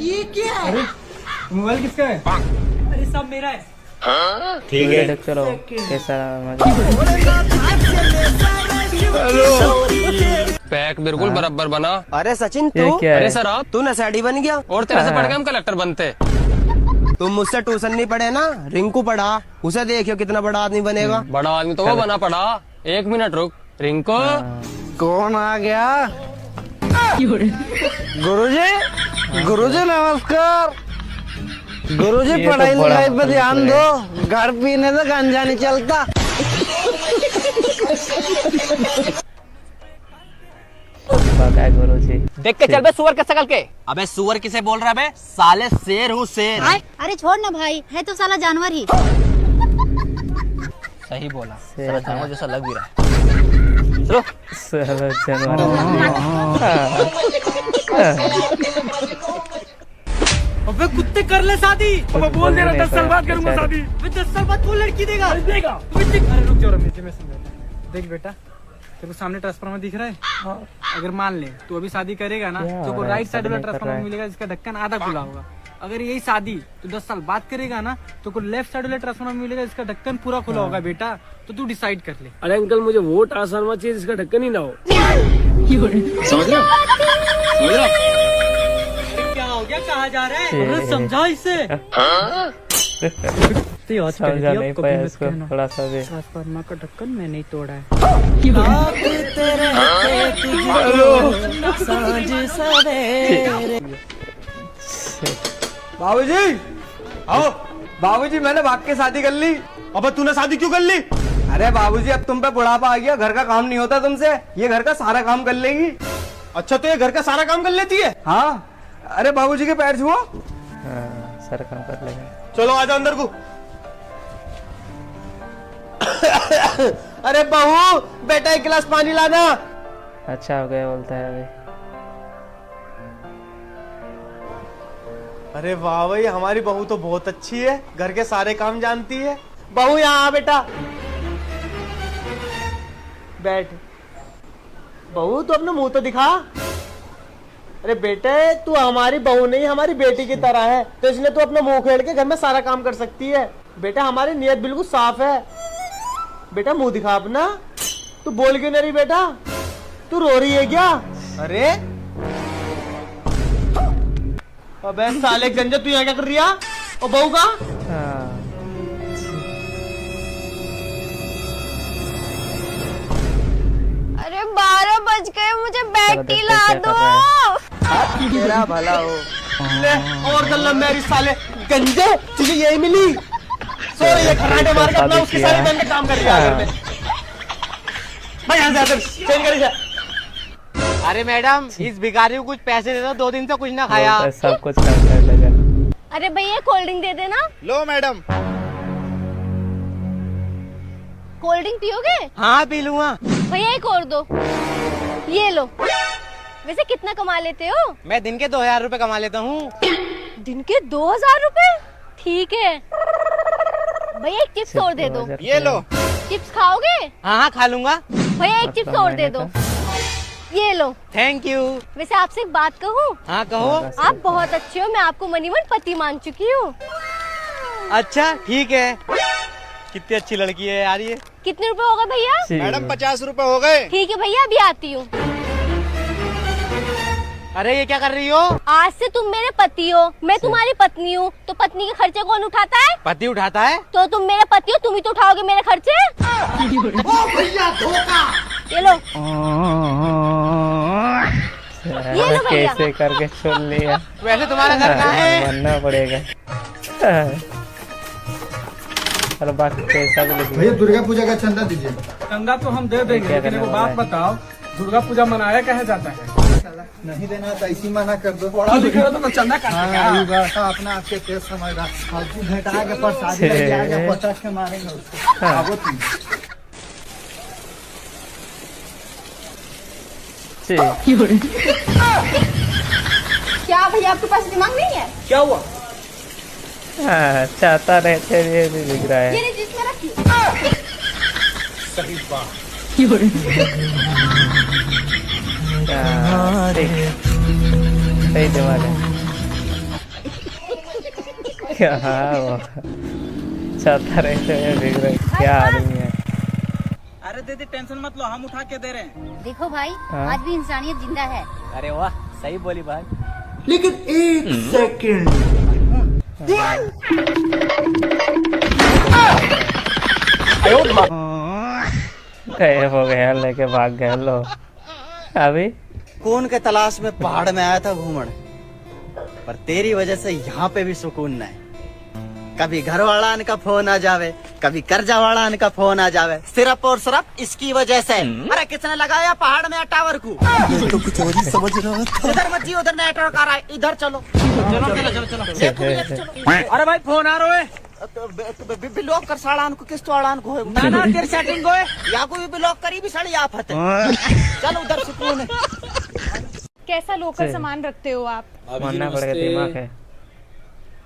ये क्या है? अरे मोबाइल किसका है? अरे सब मेरा है। ठीक है चलो कैसा पैक बिल्कुल बराबर बना। अरे सचिन ये तू क्या है? अरे सर आप तू नशेड़ी बन गया। और तेरे से पढ़ के हम कलेक्टर बनते। तुम मुझसे ट्यूशन नहीं पढ़े ना, रिंकू पढ़ा, उसे देखियो कितना बड़ा आदमी बनेगा। बड़ा आदमी तो वो बना पड़ा। 1 मिनट रुक रिंको। कौन आ गया? गुरुजी, गुरुजी नमस्कार। गुरुजी ये तो पढ़ाई बड़ा लिखाई पे ध्यान है। दो, घर पीने से गांजा नहीं चलता। है गुरु जी। देख के चल बे सुअर के शकल के। अबे सुअर किसे बोल रहा है? साले शेर हूँ शेर। अरे छोड़ ना भाई, है तो साला जानवर ही। सही बोला। शेर साला जानवर जैसा लग भी रहा है। चलो साला जानवर। अबे कुत्ते कर ले शादी। मैं बोल दे रहा 10 साल बाद करूंगा शादी। अबे 10 साल बाद कौन लड़की देगा? देगा। अरे रुक जाओ रमेश जी, मैं समझाता। देख बेटा, तेरे को सामने ट्रांसफार्मर दिख रहा है? अगर मान ले तू अभी शादी करेगा ना, क्या तो हो को रहा है? राइट साइड वाला सब नहीं कर रहा ट्रांसफार्मर है। मिलेगा जिसका ढक्कन आधा खुला होगा। अगर यही शादी तो 10 साल बाद करेगा ना, तो को लेफ्ट साइड वाला ट्रांसफार्मर मिलेगा जिसका ढक्कन पूरा खुला होगा। बेटा तो तू डिसाइड कर ले। अरे अंकल मुझे वो ट्रांसफार्मर चाहिए जिसका ढक्कन ही ना हो। क्या हो गया? कहाँ जा रहा है? छे। अरे समझा इसे। समझा नहीं पाया इसको थोड़ा सा भी। ट्रांसफार्मर का ढक्कन मैं नहीं तोड़ा है। बाबूजी, आओ। बाबूजी मैंने भाग के शादी कर ली। अबे तूने शादी क्यों कर ली? अरे बाबूजी अब तुम पे बुढ़ापा आ गया, घर का काम नहीं होता तुमसे, ये घर का सारा काम कर लेगी। अच्छा तो ये घर का सारा काम कर लेती है? हाँ। अरे बाबूजी के पैर छुओ। सर काम कर लेगा। चलो आजा अंदर को। अरे बहू, बेटा 1 गिलास पानी लाना। अच्छा हो गया बोलता है अभी। अरे वाह भाई, हमारी बहू तो बहुत अच्छी है, घर के सारे काम जानती है। बहू यहाँ आ बेटा, बैठ। बहू तू अपना मुंह तो दिखा। अरे बेटे तू हमारी बहू नहीं, हमारी बेटी की तरह है, तो इसलिए तू अपना मुंह खेल के घर में सारा काम कर सकती है। बेटा हमारी नीयत बिल्कुल साफ है। बेटा मुंह दिखा अपना। तू बोल क्यों नहीं रही बेटा? तू रो रही है क्या? अरे अबे साले गंजा, तू यहाँ क्या कर रही है? और बहू का? अरे 12 बज गए, मुझे बैटी ला दो। तेरा भला हो। ले और गल्ला मेरी साले गंजे, तुझे यही मिली? सॉरी ये खराटे मार के अपना उसकी सारी बहन के काम कर रही है घर में। भाई यहाँ से आकर चेंज कर जा। अरे मैडम, इस भिखारी को कुछ पैसे दे दो, 2 दिन से कुछ ना खाया। सब कुछ काम कर लेगा। अरे भैया कोल्ड ड्रिंक दे देना। लो मैडम। कोल्ड ड्रिंक पियोगे? हाँ पी लूंगा। भैया एक और दो। ये लो। वैसे कितना कमा लेते हो? मैं दिन के 2000 रुपए कमा लेता हूँ। दिन के 2000 रुपए? ठीक है भैया, एक चिप्स और दे दो। ये लो। चिप्स खाओगे? हाँ हाँ खा लूंगा। भैया एक चिप्स और दे दो। ये लो। Thank you. वैसे आपसे एक बात कहूँ? हाँ कहो। आप बहुत अच्छे हो, मैं आपको मनी मन पति मान चुकी हूँ। अच्छा ठीक है। कितनी अच्छी लड़की है यार ये। कितने रुपए हो गए भैया? मैडम 50 रुपए हो गए। ठीक है भैया, अभी आती हूँ। अरे ये क्या कर रही हो? आज से तुम मेरे पति हो, मैं तुम्हारी पत्नी हूँ, तो पत्नी के खर्चे कौन उठाता है? पति उठाता है। तो तुम मेरे पति हो, तुम ही तो उठाओगे मेरे खर्चे। ये लो। ये लो भैया। कैसे करके छोड़ लिया। वैसे तुम्हारा घर कहाँ है? बनना पड़ेगा। अरे बाकी पैसा भी लग भैया दुर्गा पूजा का चंदा दीजिए। चंदा तो हम दे देंगे, क्या लेकिन करने एगो वाला बात है? बताओ, दुर्गा पूजा मनाया कहे जाता है? नहीं देना तो ऐसी मना कर दो। पढ़ा लिखा हो तो चंदा काट हाँ, ये बात अपना आपके तेज समझ रहा। फालतू भेटा के प्रसादी लग जाएगा, 50 के मारेंगे उसको। आगो तुम। क्या भैया आपके पास दिमाग नहीं है? क्या हुआ? चाहता रहते हुए भी दिख रहा है। ये जिसमें रखी। सही दिमाग है। क्या वो चौथा से बिक रहे क्या आदमी है। अरे दीदी टेंशन मत लो, हम उठा के दे रहे हैं। देखो भाई, हाँ? आज भी इंसानियत जिंदा है। अरे वाह, सही बोली भाई। लेकिन एक सेकंड, गए हो गया, लेके भाग गए लो। अभी सुकून के तलाश में पहाड़ में आया था घूमने, पर तेरी वजह से यहाँ पे भी सुकून नहीं। कभी घर वाला का फोन आ जावे, कभी कर्जा वाला का फोन आ जावे, सिर्फ और सिर्फ इसकी वजह से। अरे किसने लगाया पहाड़ में टावर को? तो कुछ और ही समझ रहा था। इधर मत जी, उधर नेटवर्क आ रहा है, इधर चलो चलो। अरे भाई फोन आ रहा है। ब्लॉक कर साड़ान को, किस तो आड़ान को है ना तेरी सेटिंग को है या को भी ब्लॉक करी भी सड़ी आफत है। चलो उधर सुकून है। कैसा लोकल सामान रखते हो आप? मानना पड़ेगा, दिमाग है।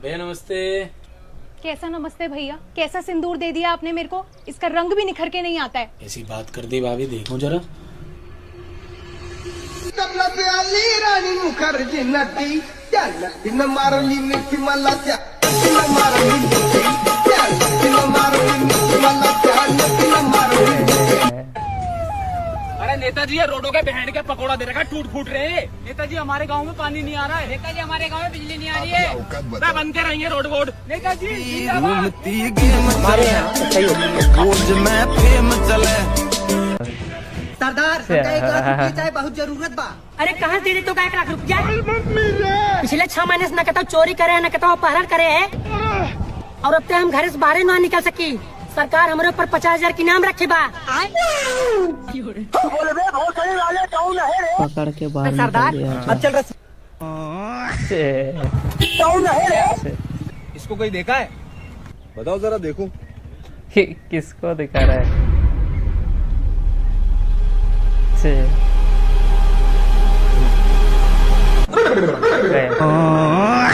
भैया नमस्ते। कैसा नमस्ते भैया? कैसा सिंदूर दे दिया आपने मेरे को? इसका रंग भी निखर के नहीं आता है। ऐसी बात कर दी भाभी, देखो जरा। रानी मुखर्जी नटी अरे नेताजी, ये रोडों के बहन के पकौड़ा दे रखा, टूट फूट रहे हैं। नेताजी हमारे गांव में पानी नहीं आ रहा है। नेताजी हमारे गांव में बिजली नहीं आ रही है। मैं बंद कर रही है रोड वोड। नेताजी सरदार चाहे बहुत जरूरत बा। अरे कहाँ दे तो 1 लाख रुपया? पिछले 6 महीने से न कहता चोरी करे, न कहता अपहरण करे है, और अब तक हम घर से बाहर ना निकल सकी। सरकार हमारे ऊपर 50,000 की नाम रखे बा। पकड़ के बाहर सरदार अब चल रहा। इसको कोई देखा है? बताओ जरा देखो। किसको दिखा रहा है?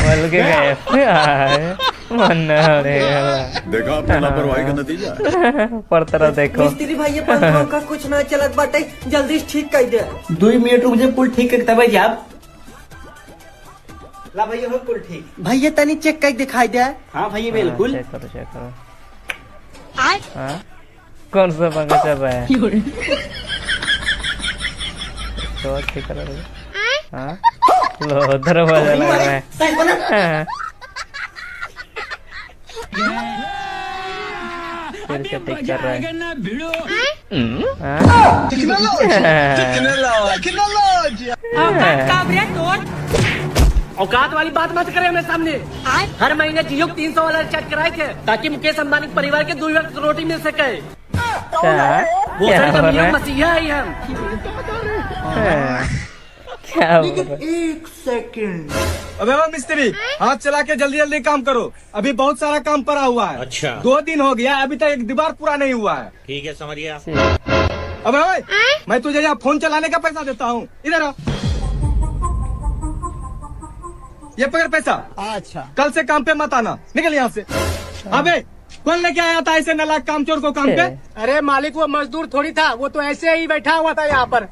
बोल के गए देखा आपने लापरवाही का नतीजा। पर तरह देखो मिस्त्री भाई, ये पंखों का कुछ ना चलत बाटे, जल्दी ठीक कर दे। 2 मिनट रुक, मुझे पुल ठीक करता भाई आप। ला भैया हो पुल ठीक। भैया तनी चेक कर दिखाई दे। हाँ भैया बिल्कुल। चेक करो, चेक करो। हाँ? कौन सा पंखा चल रहा है? तो ठीक कर रहे हो। हाँ? लो दरवाजा लग रहा है। हाँ। फिर से ठीक कर रहा है। औकात वाली बात मत करे मेरे सामने। हर महीने जियो 300 वाला रिचार्ज कराए थे ताकि मुकेश अंबानी परिवार के 2 वक्त रोटी मिल सके। वो मसीहा ही हम। क्या एक सेकंड। अबे वो मिस्त्री, हाथ चला के जल्दी जल्दी काम करो, अभी बहुत सारा काम पड़ा हुआ है। अच्छा 2 दिन हो गया, अभी तक एक दीवार पूरा नहीं हुआ है। ठीक है, समझ गया। अबे ओए, मैं तुझे यहाँ फोन चलाने का पैसा देता हूँ, इधर आ। ये पकड़ पैसा। अच्छा कल से काम पे मत आना, निकल यहाँ से। अबे कौन लेके आया था ऐसे नालायक कामचोर को काम पे? अरे मालिक, वो मजदूर थोड़ी था, वो तो ऐसे ही बैठा हुआ था यहाँ पर।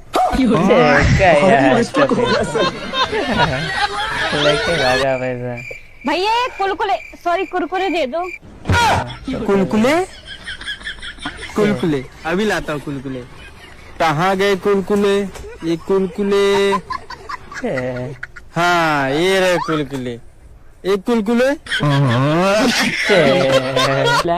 लेके भागा पैसा। भैया एक कुरकुरे दे दो। कुलकुले कुलकुले अभी लाता हूँ। कुलकुले कहाँ गए कुलकुले? ये कुलकुले, हाँ ये रहे कुलकुले। एक कुलकुले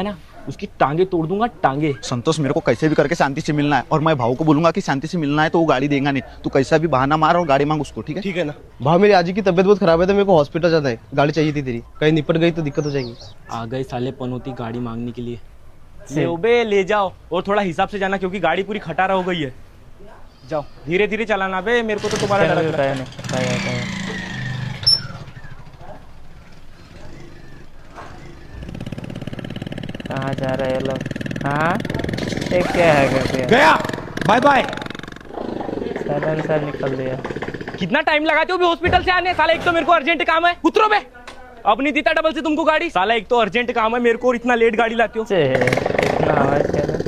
ना, उसकी टांगे तोड़ दूंगा, टांगे। संतोष, मेरे को कैसे भी करके शांति से मिलना है, और मैं भाव को बोलूंगा कि शांति से मिलना है तो वो गाड़ी देगा नहीं। तू कैसा भी बहाना मार और गाड़ी मांग उसको, ठीक है? ठीक है ना भाव। मेरी आजी की तबीयत बहुत खराब है तो मेरे को हॉस्पिटल जाना है, गाड़ी चाहिए थी तेरी। कहीं निपट गई तो दिक्कत हो जाएगी। आ गए साले पनौती गाड़ी मांगने के लिए। ले जाओ, और थोड़ा हिसाब से जाना क्योंकि गाड़ी पूरी खटारा हो गई है। जाओ, धीरे धीरे चलाना बे, मेरे को तो तुम्हारा डर लग रहा है। कहाँ जा रहे हैं लोग? हाँ एक क्या है? गया, बाय बाय। साइलेंसर निकल दिया। कितना टाइम लगाते हो भी हॉस्पिटल से आने? साला एक तो मेरे को अर्जेंट काम है, उतरो बे। अब नहीं देता डबल से तुमको गाड़ी। साला एक तो अर्जेंट काम है मेरे को और इतना लेट गाड़ी लाती हो। इतना आवाज क्या है?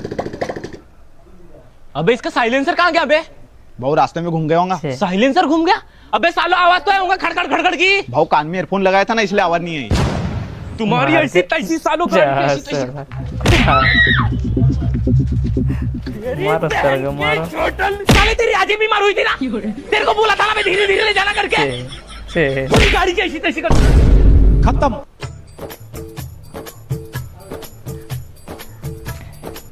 अबे इसका साइलेंसर कहाँ गया बे? भाव रास्ते में घूम गया होगा। साइलेंसर घूम गया? अबे सालो आवाज तो आया होगा खड़खड़ खड़खड़ की। भाव कान में ईयरफोन लगाया था ना, इसलिए आवाज नहीं आई। तुम्हारी मार ऐसी के- तैसी सालों का जा साला। हाँ। मारो सरगम मारो। साले तेरी आजी बीमार हुई थी ना, तेरे को बोला था ना मैं धीरे धीरे ले जाना करके। छे पूरी गाड़ी की ऐसी तैसी कर खत्म।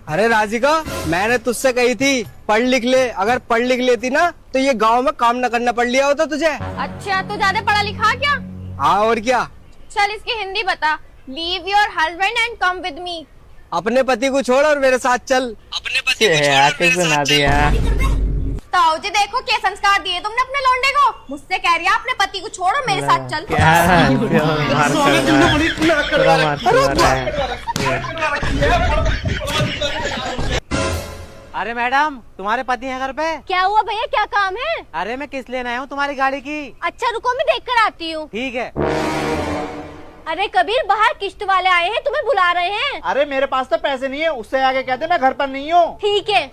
अरे राधिका, मैंने तुझसे कही थी पढ़ लिख ले, अगर पढ़ लिख लेती ना तो ये गांव में काम न करना पड़ लिया होता तुझे। अच्छा तू ज्यादा पढ़ा लिखा क्या? हाँ और क्या। चल इसकी हिंदी बता। Leave your husband and come with me. अपने पति को छोड़ और मेरे साथ चल। आके सुना दिया। ताऊ जी देखो क्या संस्कार दिए तुमने अपने लौंडे को। मुझसे कह रही है अपने पति को छोड़ और मेरे साथ चल। क्या क्यों मार कर रहा है? अरे मैडम, तुम्हारे पति हैं घर पे? क्या हुआ भैया, क्या काम है? अरे मैं किस लेने आया हूँ तुम्हारी गाड़ी की। अच्छा रुको मैं देख कर आती हूँ। ठीक है। अरे कबीर बाहर किश्त वाले आए हैं, तुम्हें बुला रहे हैं। अरे मेरे पास तो पैसे नहीं है, उससे आगे कहते मैं घर पर नहीं हूँ। ठीक है।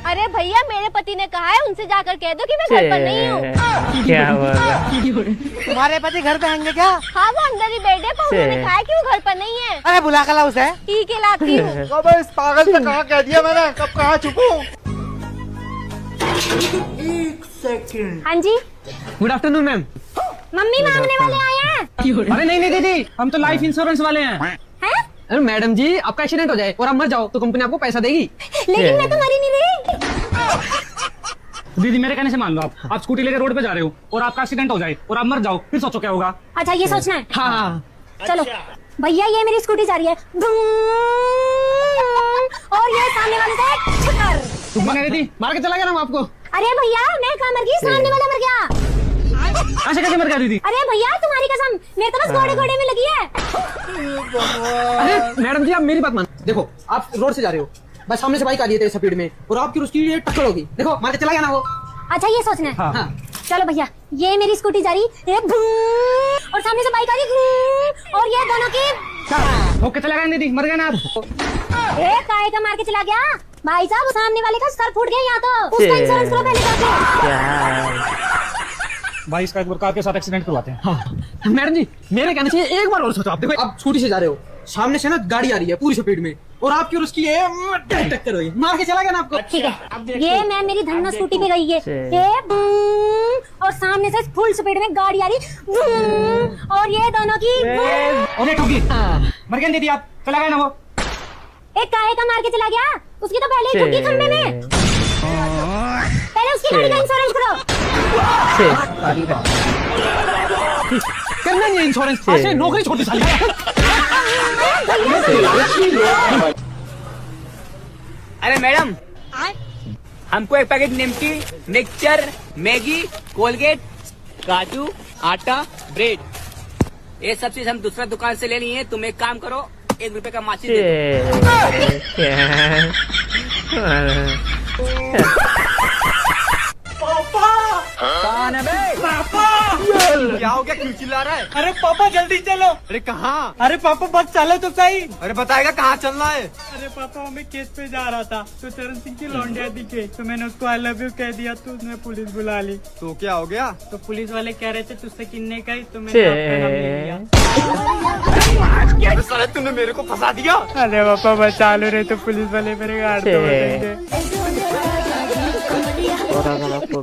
अरे भैया मेरे पति ने कहा है उनसे जाकर कह दो कि मैं घर पर नहीं हूँ। क्या हुआ? तुम्हारे पति घर पे आएंगे क्या? हाँ वो अंदर ही बैठे, पर उन्होंने कहा है कि वो घर पर नहीं है। अरे बुला कर ला उसे। ठीक है लाती हूँ। कब इस पागल से कहाँ कह दिया मैंने, कब कहाँ छुपूं? हाँ जी गुड आफ्टरनून मैम। मम्मी मांगने वाले आए हैं। अरे नहीं दीदी, हम तो लाइफ इंश्योरेंस वाले हैं। हैं? अरे मैडम जी, आपका एक्सीडेंट हो जाए और आप मर जाओ तो कंपनी आपको पैसा देगी। लेकिन मैं तो मरी नहीं रही। दीदी मेरे कहने से मान लो, आप स्कूटी लेकर रोड पे जा रहे हो और आपका एक्सीडेंट हो जाए और आप मर जाओ, फिर सोचो क्या होगा। अच्छा ये सोचना है। हाँ चलो भैया ये मेरी स्कूटी जा रही है और ये सामने वाले से छक्कर। दीदी मार के चला गया ना आपको। अरे भैया मैं कहाँ मर गई, सामने वाला मर गया। ऐसे कैसे मर गया दीदी? अरे भैया तुम्हारी कसम, मेरे तो बस घोड़े घोड़े में लगी है। अरे मैडम जी आप मेरी बात मान, देखो आप रोड से जा रहे हो, बस सामने से बाइक आ रही है स्पीड में और आपकी उसकी टक्कर होगी, देखो मार के चला गया ना वो। अच्छा ये सोचना है। हाँ। चलो भैया ये मेरी स्कूटी जा रही है और सामने से बाइक आ रही और ये दोनों की ओके चला गया दीदी, मर गया ना आप। काय का मार के चला गया भाई साहब, सामने वाले का सर फूट गया। यहाँ तो उसका इंश्योरेंस करो पहले जाके। भाई इसका एक बार कार के साथ एक्सीडेंट करवाते हैं। हाँ। मैडम जी मेरे कहने से एक बार और सोचो, आप देखो आप स्कूटी से जा रहे हो, सामने से ना गाड़ी आ रही है पूरी स्पीड में और आपकी और उसकी टक्कर हुई, मार के चला गया ना आपको। ठीक है ये मैं मेरी धन्ना स्कूटी पे गई है और सामने से फुल स्पीड में गाड़ी आ रही और ये दोनों की और ये ठुकी मर गए दीदी, आप चला गया ना वो। एक काहे का मार के चला गया, उसकी तो पहले ही ठुकी खंबे में। पहले उसकी गाड़ी का इंश्योरेंस करो। करना नहीं इंश्योरेंस, आज से नौकरी छोड़ दी साली। अरे मैडम हमको एक पैकेट निमकी, मिक्सचर, मैगी, कोलगेट, काजू, आटा, ब्रेड, ये सब चीज हम दूसरा दुकान से लेनी है। तुम एक काम करो, 1 रुपए का माचिस दे क्या हो गया, क्यों चिल्ला रहा है? अरे पापा जल्दी चलो। अरे कहाँ? अरे पापा बस चलो तो सही। अरे बताएगा कहाँ चलना है? अरे पापा मैं केस पे जा रहा था तो चरण सिंह की लौंडिया दिखे तो मैंने उसको आई लव यू कह दिया तो उसने पुलिस बुला ली। तो क्या हो गया? तो पुलिस वाले कह रहे थे तुझसे किन्ने का ही, तो मैंने आपका नाम ले लिया। साले तूने मेरे को फंसा दिया। अरे पापा बचा लो, रहे तो पुलिस वाले मेरे गाड़ दो।